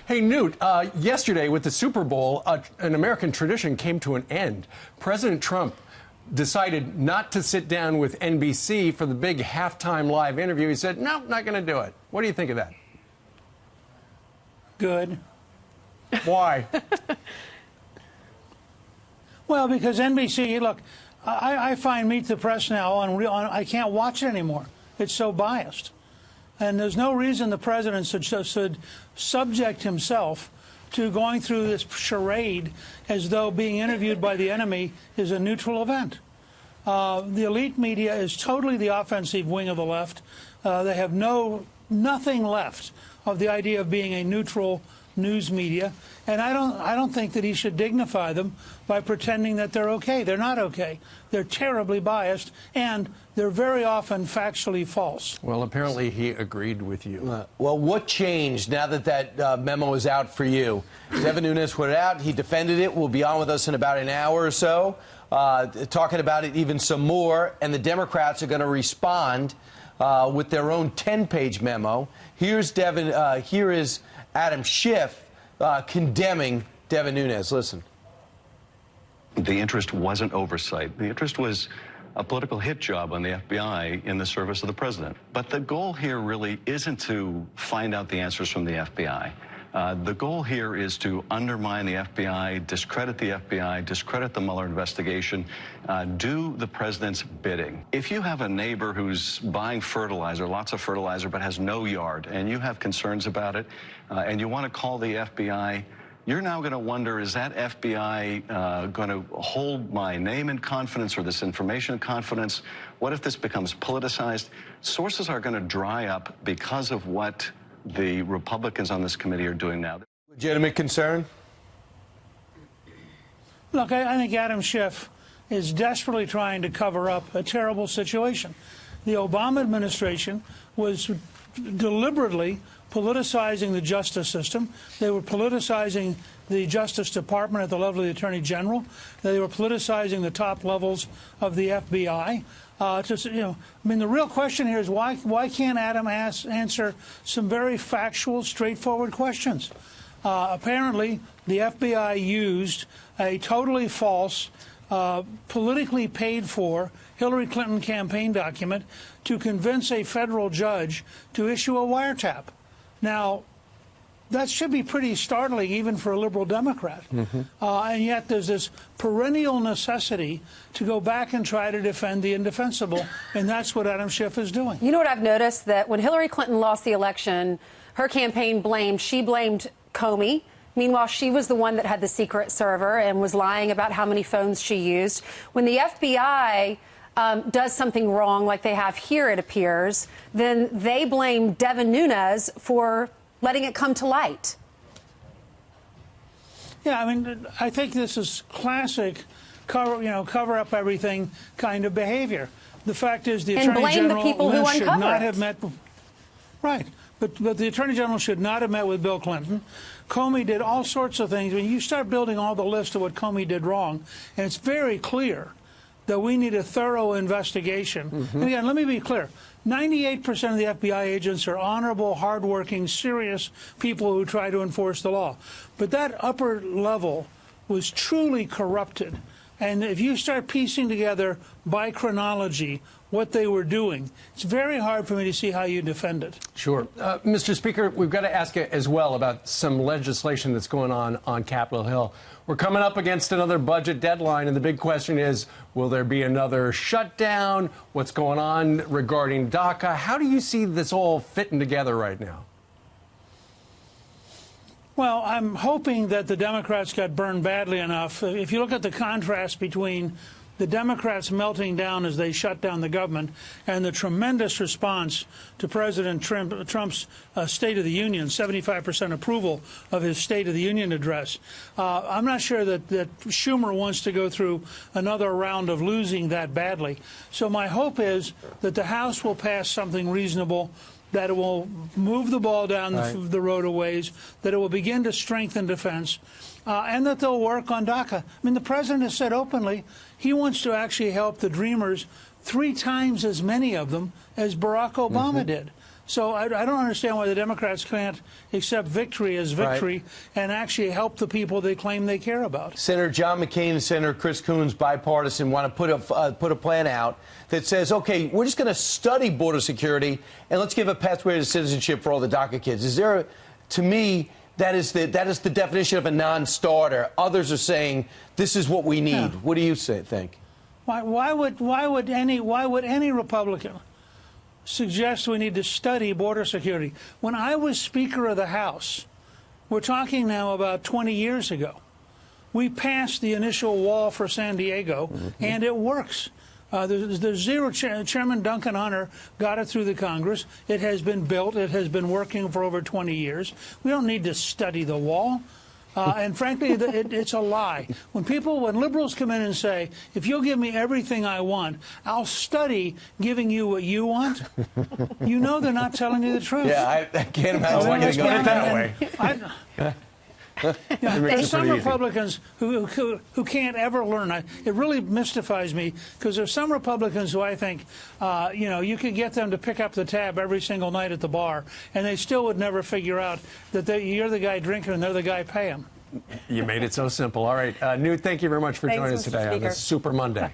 Hey, Newt, yesterday with the Super Bowl, an American tradition came to an end. President Trump decided not to sit down with NBC for the big halftime live interview. He said, no, not going to do it. What do you think of that? Good. Why? Well, because NBC, look, I find Meet the Press now I can't watch it anymore. It's so biased. And there's no reason the president should subject himself to going through this charade as though being interviewed by the enemy is a neutral event. The elite media is totally the offensive wing of the left. They have nothing left of the idea of being a neutral news media, and I don't think that he should dignify them by pretending that they're okay. They're not okay. They're terribly biased, and they're very often factually false. Well, apparently he agreed with you. Well, what changed now that that memo is out for you? Devin Nunes put it out. He defended it. We'll be on with us in about an hour or so, talking about it even some more, and the Democrats are going to respond with their own 10-page memo. Here's Devin. Here is Adam Schiff condemning Devin Nunes. Listen. The interest wasn't oversight. The interest was a political hit job on the FBI in the service of the president. But the goal here really isn't to find out the answers from the FBI. The goal here is to undermine the FBI, discredit the Mueller investigation, do the president's bidding. If you have a neighbor who's buying fertilizer, lots of fertilizer, but has no yard, and you have concerns about it, and you want to call the FBI, you're now going to wonder, is that FBI going to hold my name in confidence or this information in confidence? What if this becomes politicized? Sources are going to dry up because of what the Republicans on this committee are doing now. Legitimate concern? Look, I think Adam Schiff is desperately trying to cover up a terrible situation. The Obama administration was deliberately politicizing the justice system. They were politicizing the Justice Department at the level of the Attorney General. They were politicizing the top levels of the FBI. I mean, the real question here is why can't Adam answer some very factual, straightforward questions? Apparently, the FBI used a totally false, politically paid-for Hillary Clinton campaign document to convince a federal judge to issue a wiretap. Now, that should be pretty startling even for a liberal Democrat. And yet there's this perennial necessity to go back and try to defend the indefensible, and that's what Adam Schiff is doing. You know what I've noticed? That when Hillary Clinton lost the election, her campaign blamed Comey. Meanwhile, she was the one that had the secret server and was lying about how many phones she used. When the FBI does something wrong, like they have here, it appears, then they blame Devin Nunes for letting it come to light. Yeah, I mean, I think this is classic cover up everything kind of behavior. The fact is the Attorney General should not have met. Right. But the Attorney General should not have met with Bill Clinton. Comey did all sorts of things. I mean, you start building all the list of what Comey did wrong, and it's very clear that we need a thorough investigation. And again, let me be clear. 98% of the FBI agents are honorable, hardworking, serious people who try to enforce the law. But that upper level was truly corrupted. And if you start piecing together by chronology what they were doing, it's very hard for me to see how you defend it. Sure. Mr. Speaker, we've got to ask you as well about some legislation that's going on Capitol Hill. We're coming up against another budget deadline, and the big question is, will there be another shutdown? What's going on regarding DACA? How do you see this all fitting together right now? Well, I'm hoping that the Democrats got burned badly enough. If you look at the contrast between the Democrats melting down as they shut down the government and the tremendous response to President Trump's State of the Union, 75% approval of his State of the Union address. I'm not sure that Schumer wants to go through another round of losing that badly. So my hope is that the House will pass something reasonable, that it will move the ball down the road a ways, that it will begin to strengthen defense, and that they'll work on DACA. I mean, the president has said openly he wants to actually help the Dreamers, 3 times as many of them as Barack Obama did. So I don't understand why the Democrats can't accept victory as victory and actually help the people they claim they care about. Senator John McCain and Senator Chris Coons, bipartisan, want to put a plan out that says, okay, we're just going to study border security and let's give a pathway to citizenship for all the DACA kids. Is there, to me, that is the definition of a non-starter. Others are saying this is what we need. Yeah. What do you think? Why would any Republican suggest we need to study border security? When I was Speaker of the House, we're talking now about 20 years ago, we passed the initial wall for San Diego, and it works. There's zero. Chairman Duncan Hunter got it through the Congress. It has been built. It has been working for over 20 years. We don't need to study the wall. And frankly, it's a lie. When liberals come in and say, if you'll give me everything I want, I'll study giving you what you want, you know they're not telling you the truth. Yeah, I can't imagine why you put it that way. There's some Republicans who can't ever learn. It really mystifies me because there's some Republicans who I think, you could get them to pick up the tab every single night at the bar, and they still would never figure out that you're the guy drinking and they're the guy paying. You made it so simple. All right, Newt, thank you very much for joining us today on this Super Monday.